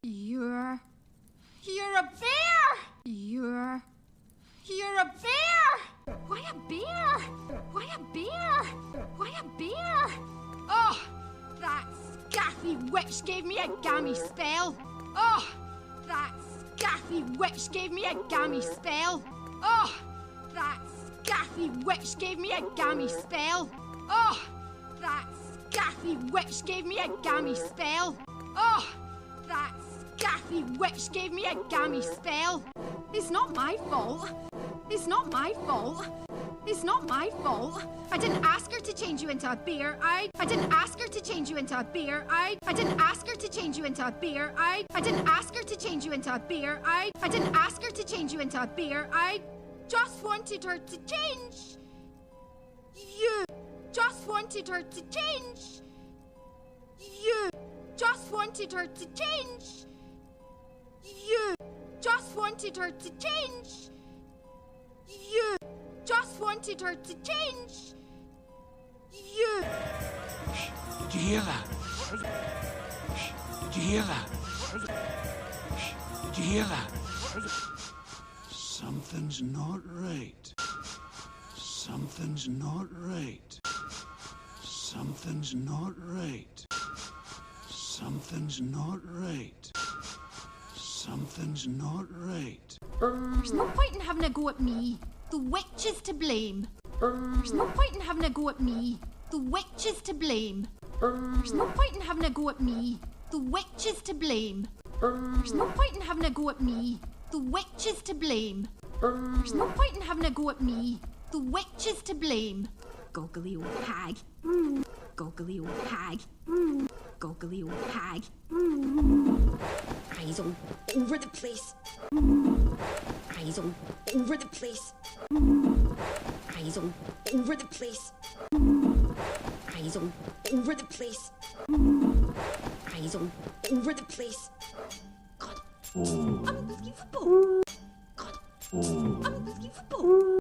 You're a bear! You're a bear! Why a bear? Why a bear? Why a bear? Oh, that scathy witch gave me a gammy spell. Oh, that scathy witch gave me a gammy spell. Oh, that scathy witch gave me a gammy spell. Oh, that scathy witch gave me a gammy spell. Oh, that scathy witch gave me a gammy spell. It's not my fault. It's not my fault. It's not my fault. I didn't ask her to change you into a bear. I didn't ask her to change you into a bear. I didn't ask her to change you into a bear. I didn't ask her to change you into a bear. I didn't ask her to change you into a bear. I just wanted her to change. You just wanted her to change. You just wanted her to change. You just wanted her to change. You just wanted her to change. You. Did you hear that? Did you hear that? Did you hear that? Something's not right. Something's not right. Something's not right. Something's not right. Something's not right. There's no point in having a go at me. The witch is to blame. There's no point in having a go at me. The witch is to blame. There's no point in having a go at me. The witch is to blame. There's no point in having a go at me. The witch is to blame. There's no point in having a go at me. The witch is to blame. Goggly old hag. Goggly old hag. Goggly old hag. Eyes all over the place. Eyes all over the place. Eyes all over the place. Eyes all over the place. Eyes all over the place. God, unbelievable. God, unbelievable.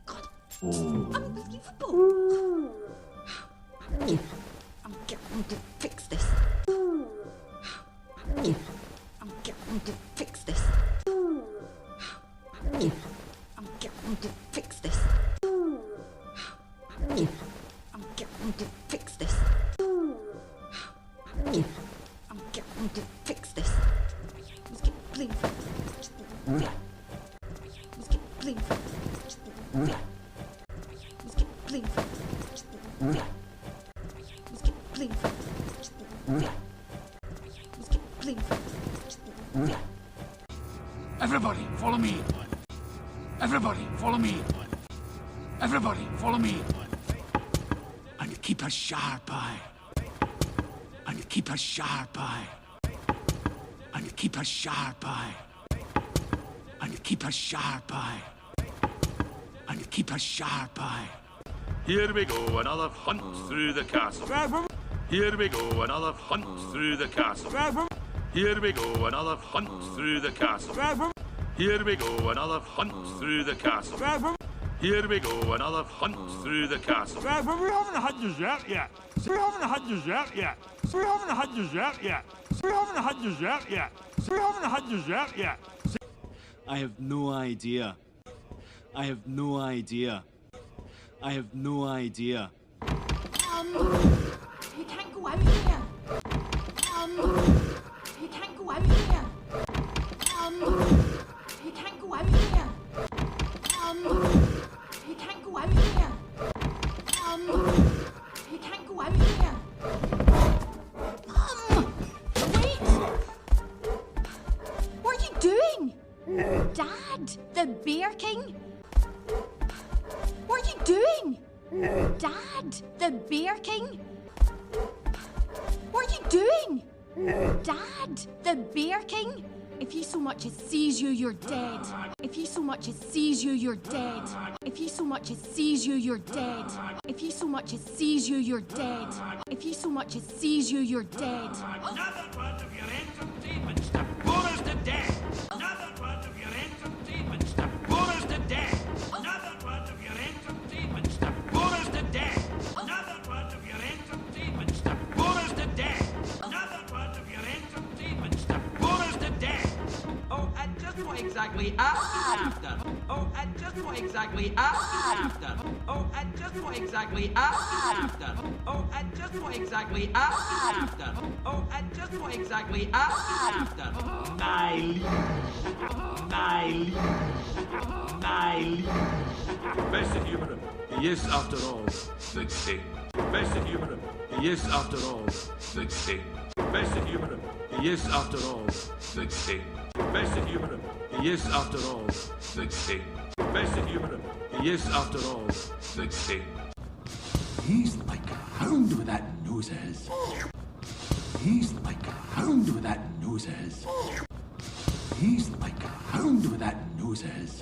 God, unbelievable. I'm getting to fix this. I'm getting to fix this. I'm getting to fix this. I'm getting to fix this. I'm getting to fix this. Let's get blamed. Let's get blamed. Let's get blamed. Let's get blamed. Let's get blamed. Everybody, follow me. Everybody, follow me. Everybody, follow me. And keep a sharp eye. And keep a sharp eye. And keep a sharp eye. And keep a sharp eye. And keep a sharp eye. Here we go, another hunt through the castle. Here we go, another hunt through the castle. Here we go, another hunt through the castle. Here we go, another hunt through the castle. Here we go, another hunt through the castle. We haven't had dessert yet. We haven't had dessert yet. We haven't had dessert yet. We haven't had dessert yet. We haven't had dessert yet. I have no idea. I have no idea. I have no idea. You can't go out here. You can't go out here. You can't go out here. You can't go out here. You can't go out here. Wait! What are you doing? Dad, the Bear King? What are you doing? Dad, the Bear King? What are you doing? Dad, the Bear King? If he so much as sees you, you're dead. If he so much as sees you, you're dead. If he so much as sees you, you're dead. If he so much as sees you, you're dead. If he so much as sees you, you're dead. Another one of your entertainments to bore us to death. Another one of your entertainments to bore us to death. Another one of your entertainments to bore us to death. Another one of your entertainments to bore us to death. Another one of your entertainments to bore us exactly are you after? Oh, and just what exactly are you after? Oh, and just what exactly are you after? Oh, and just what exactly are you after? Oh, and just what exactly are you after? My liege. My liege. My liege. Best in humour. He is, after all, the king. Best in humour. He is, after all, the king. Best in humour. He is, after all, the king. Best in humour. He is, after all, the king. Best in humour. He is, after all, the king. He's like a hound with that nose of his. He's like a hound with that nose of his. He's like a hound with that nose of his.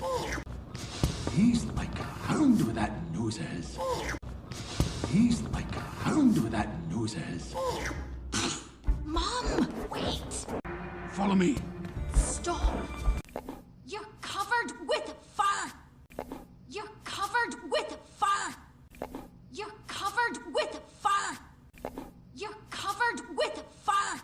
He's like a hound with that nose of his. He's like a hound with that nose of his. Mom, wait! Follow me. Stop! You're covered with fur! You're covered with fur! You're covered with fur! You're covered with fur!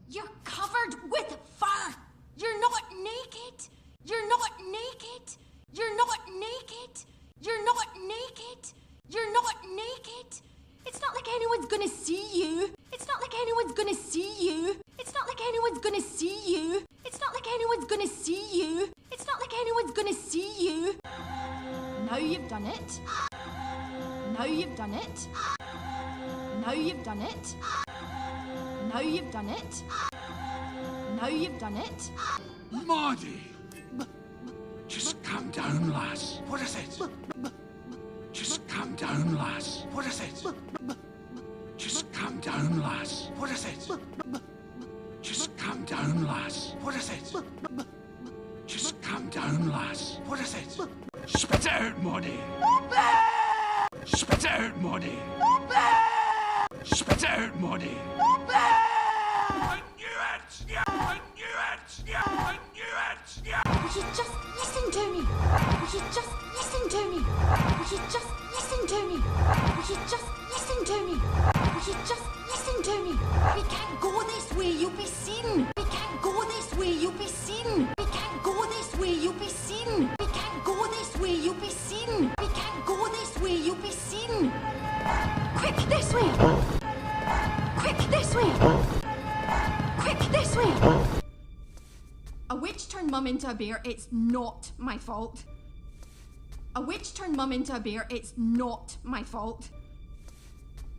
You're covered with fur! You're not naked! You're not naked! You're not naked! You're not naked! You're not naked! It's not like anyone's gonna see you! It's not like anyone's gonna see you! It's not like anyone's gonna see you! It's not like anyone's gonna see you! It's not like anyone's gonna see you! Now you've done it. Now you've done it. Now you've done it. Now you've done it. Now you've done it. Maudie! Just calm down, lass. What is it? Just calm down, lass. What is it? Just calm down, lass. What is it? Just calm down, lass. What is it? Just calm down, lass. What is it? Spit it out, Maudie. Spit it out, Maudie. Spit it out, Maudie. I knew it! I knew it! I knew it! Will you just listen to me? Will you just listen to me? Will you just listen to me? Will you just listen to me? Will you just listen to me? We can't go this way, you'll be seen. We can't go this way, you'll be seen. We can't go this way, you'll be seen. We can't go this way, you'll be seen. We can't go this way, you'll be seen. Quick, this way! Quick, this way! Quick, this way! A witch turned Mum into a bear, it's not my fault. A witch turned Mum into a bear, it's not my fault.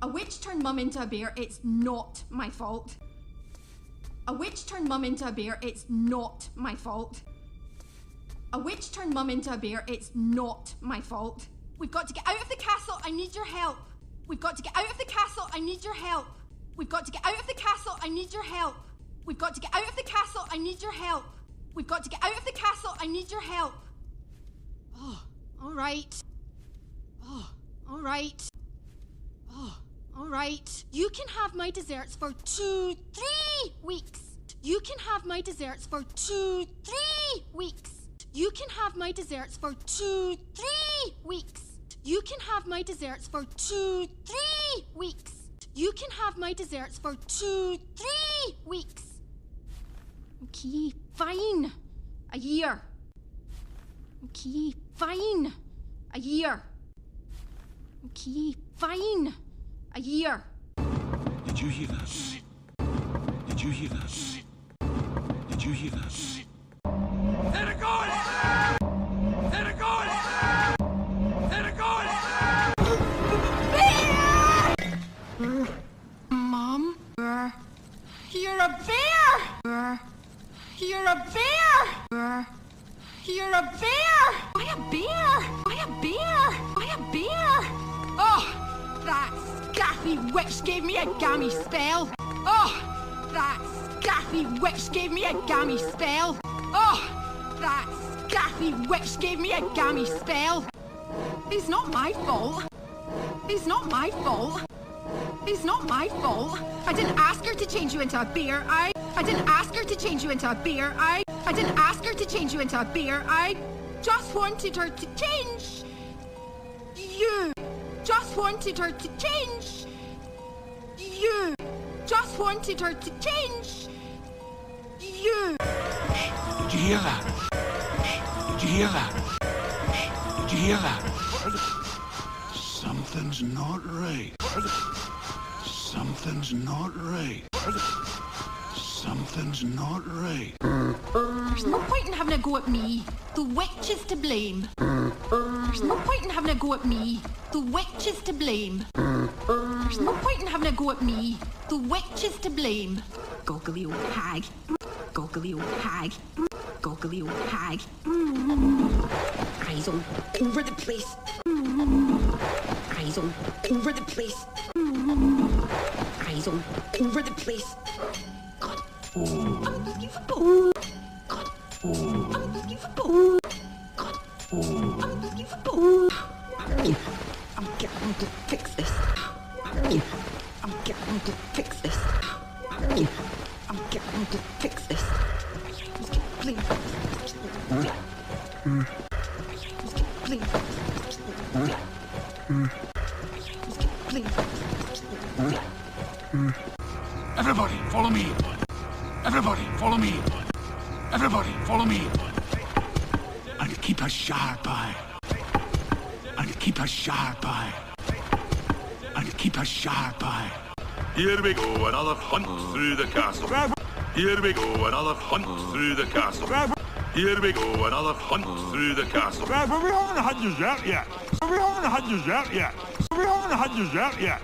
A witch turned Mum into a bear, it's not my fault. A witch turned Mum into a bear, it's not my fault. A witch turned Mum into a bear, it's not my fault. We've got to get out of the castle, I need your help. We've got to get out of the castle, I need your help. We've got to get out of the castle, I need your help. We've got to get out of the castle, I need your help. We've got to get out of the castle, I need your help. Oh, all right. Oh, all right. Oh, all right. You can have my desserts for 2-3 weeks. You can have my desserts for 2-3 weeks. You can have my desserts for 2-3 weeks. You can have my desserts for 2-3 weeks. You can have my desserts for 2-3 weeks. Okay, fine. A year. Okay, fine. A year. Okay, fine. A year. Did you hear that? Did you hear that? Did you hear that? There it goes! There it goes! There it goes! Mom? You're a bear! You're a bear! You're a bear! Why a bear? Why a bear? Why a bear? Oh, that scathy witch gave me a gammy spell. Oh, that scathy witch gave me a gammy spell. Oh, that scathy witch gave me a gammy spell. It's not my fault. It's not my fault. It's not my fault. I didn't ask her to change you into a bear. I didn't ask her to change you into a bear. I didn't ask her to change you into a bear. I just wanted her to change. You just wanted her to change. You just wanted her to change. You. Did you hear that? Did you hear that? Did you hear that? Something's not right. Something's not right. Something's not right. There's no point in having a go at me. The witch is to blame. There's no point in having a go at me. The witch is to blame. There's no point in having a go at me. The witch is to blame. Goggly old hag. Goggly old hag. Goggly old hag. Eyes all over the place. Eyes all over the place. Eyes all over the place. God, unbelievable. God, unbelievable. God, unbelievable. I'm getting to fix this. I'm getting to fix this. I'm getting to fix this. Please. Please. Everybody, follow me. Everybody, follow me. Everybody, follow me. And keep a sharp eye. And keep a sharp eye. And keep a sharp eye. Here we go, another hunt through the castle. Here we go, another hunt through the castle. Here we go, another hunt through the castle. We haven't had dessert yet. We haven't had dessert yet. We haven't had dessert yet.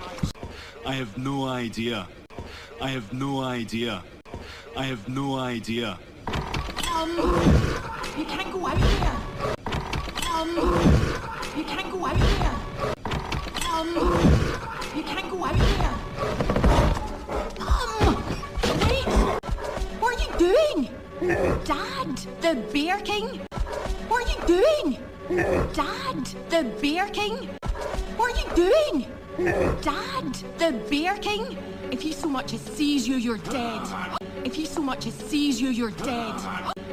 I have no idea. I have no idea. I have no idea. You can't go out here. You can't go out here. You can't go out here. Wait! What are you doing? Dad, the Bear King? What are you doing? Dad, the Bear King? What are you doing? Dad, the Bear King? If he so much as sees you, you're dead. If he so much as sees you, you're dead.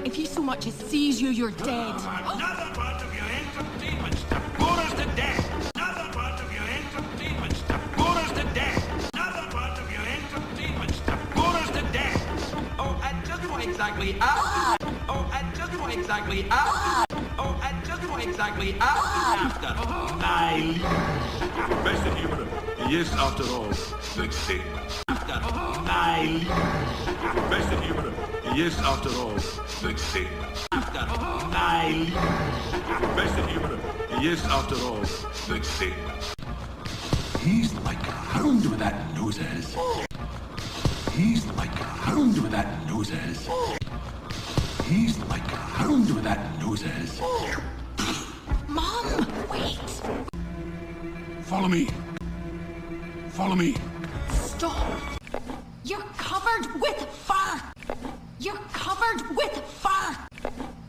If he so much as sees you, you're dead. Another part of your entertainment to bore us to death. Another part of your entertainment to bore us to death. Another part of your entertainment to bore us to death. Oh, and just what exactly after? Oh, and just what exactly after? Oh, and just what exactly after? Best human. Yes, after all. Sixty. After Best human. Yes, after all. 60. After Best human. Yes, after all. 60. He's like a hound with that noses. He's like a hound with that noses. He's like a hound with that noses. Mom, wait! Follow me. Follow me. Stop! You're covered with fur! You're covered with fur!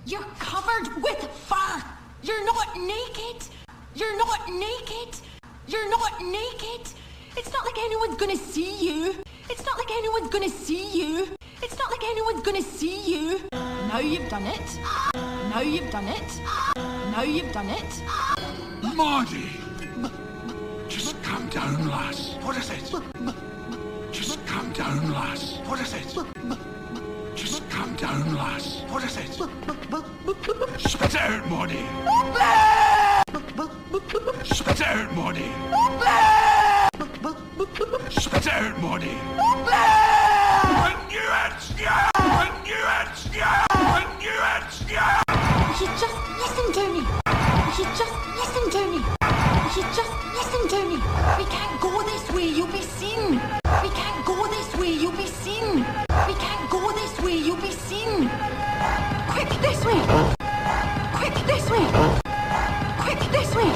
You're covered with fur! You're not naked! You're not naked! You're not naked! It's not like anyone's gonna see you! It's not like anyone's gonna see you! It's not like anyone's gonna see you! Now you've done it! Now you've done it! Now you've done it! Marty! Just calm down, lass. What is it? Just calm down, lass. What is it? Just calm down, lass. What is it? Spit it out, Marty. Spit it out, Marty. Spit it out, Marty. I knew it! Yeah! I knew it! Yeah! I knew it! Yeah! You just listen to me! You just listen to me! You just listen to me! We can't go this way, you'll be seen! We can't go this way, you'll be seen! We can't go this way, you'll be seen! Quick, this way! Quick, this way! Quick, this way!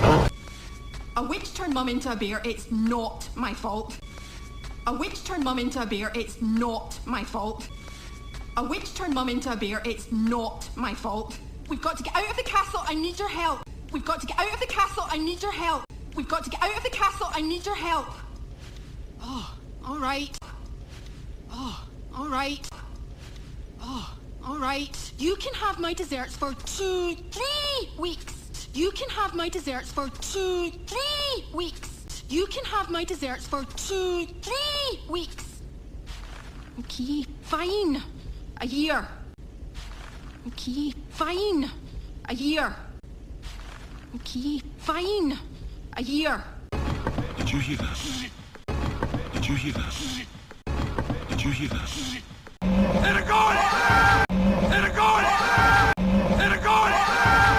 A witch turned Mum into a bear, it's not my fault. A witch turned Mum into a bear, it's not my fault. A witch turned Mum into a bear, it's not my fault. We've got to get out of the castle, I need your help. We've got to get out of the castle, I need your help. We've got to get out of the castle, I need your help. Oh, all right. Oh, all right. Oh, all right. You can have my desserts for 2-3 weeks. You can have my desserts for 2-3 weeks. You can have my desserts for 2-3 weeks. Okay, fine. A year. Okay, fine. A year. Okay, fine. A year. Did you hear that? Did you hear that? Did you hear that? Let it go!